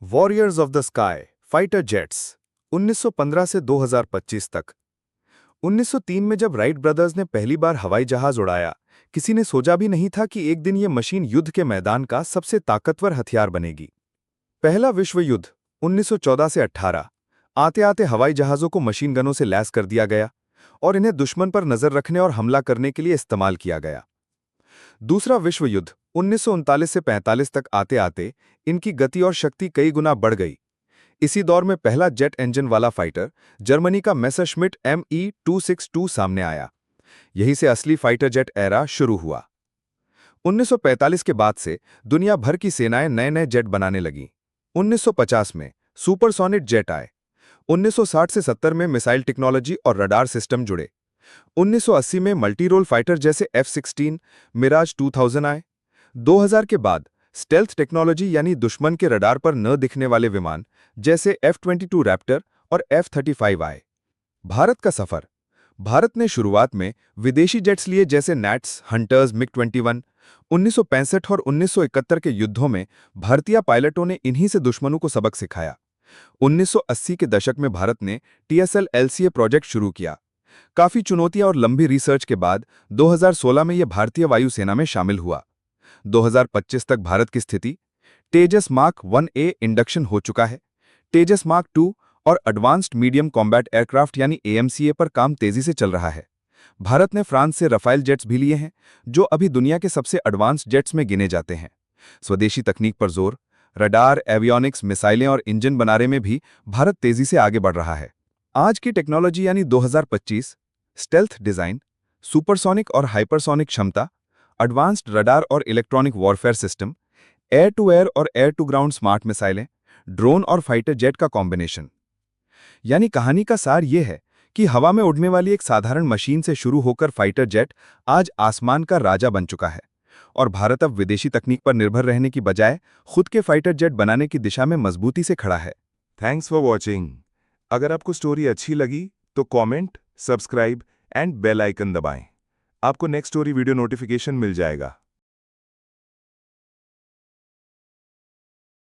Warriors of the sky fighter jets 1915 से 2025 तक। 1903 में जब राइट ब्रदर्स ने पहली बार हवाई जहाज उड़ाया, किसी ने सोचा भी नहीं था कि एक दिन ये मशीन युद्ध के मैदान का सबसे ताकतवर हथियार बनेगी। पहला विश्व युद्ध 1914 से 18 आते आते हवाई जहाज़ों को मशीन गनों से लैस कर दिया गया और इन्हें दुश्मन पर नजर रखने और हमला करने के लिए इस्तेमाल किया गया। दूसरा विश्व युद्ध 1939 से 45 तक आते आते इनकी गति और शक्ति कई गुना बढ़ गई। इसी दौर में पहला जेट इंजन वाला फाइटर जर्मनी का मेसरश्मिट ME-262 सामने आया। यहीं से असली फाइटर जेट एरा शुरू हुआ। 1945 के बाद से दुनिया भर की सेनाएं नए नए जेट बनाने लगीं। 1950 में सुपरसोनिक जेट आए। 1960 से 70 में मिसाइल टेक्नोलॉजी और रडार सिस्टम जुड़े। 1980 में मल्टी रोल फाइटर जैसे F-16, मिराज 2000 आए। 2000 के बाद स्टेल्थ टेक्नोलॉजी यानी दुश्मन के रडार पर न दिखने वाले विमान जैसे F-22 रैप्टर और F-35 आए। भारत का सफर। भारत ने शुरुआत में विदेशी जेट्स लिए जैसे नैट्स, हंटर्स, मिग-21। 1965 और 1971 के युद्धों में भारतीय पायलटों ने इन्हीं से दुश्मनों को सबक सिखाया। 1980 के दशक में भारत ने TSL LCA प्रोजेक्ट शुरू किया। काफी चुनौतियां और लंबी रिसर्च के बाद 2016 में यह भारतीय वायुसेना में शामिल हुआ। 2025 तक भारत की स्थिति। तेजस मार्क 1A इंडक्शन हो चुका है। तेजस मार्क 2 और एडवांस्ड मीडियम कॉम्बैट एयरक्राफ्ट यानी AMCA पर काम तेजी से चल रहा है। भारत ने फ्रांस से रफाइल जेट्स भी लिए हैं, जो अभी दुनिया के सबसे एडवांस्ड जेट्स में गिने जाते हैं। स्वदेशी तकनीक पर जोर। रडार, एवियोनिक्स, मिसाइलें और इंजन बनाने में भी भारत तेजी से आगे बढ़ रहा है। आज की टेक्नोलॉजी यानी 2025, स्टेल्थ डिजाइन, सुपरसोनिक और हाइपरसोनिक क्षमता, एडवांस्ड रडार और electronic warfare system, air to air और एयर टू ग्राउंड स्मार्ट मिसाइलें, ड्रोन और फाइटर जेट का कॉम्बिनेशन। यानी कहानी का सार यह है कि हवा में उड़ने वाली एक साधारण मशीन से शुरू होकर फाइटर जेट आज आसमान का राजा बन चुका है और भारत अब विदेशी तकनीक पर निर्भर रहने की बजाय खुद के फाइटर जेट बनाने की दिशा में मजबूती से खड़ा है। Thanks for watching. अगर आपको स्टोरी अच्छी लगी तो comment, subscribe and bell icon दबाएं। आपको नेक्स्ट स्टोरी वीडियो नोटिफिकेशन मिल जाएगा।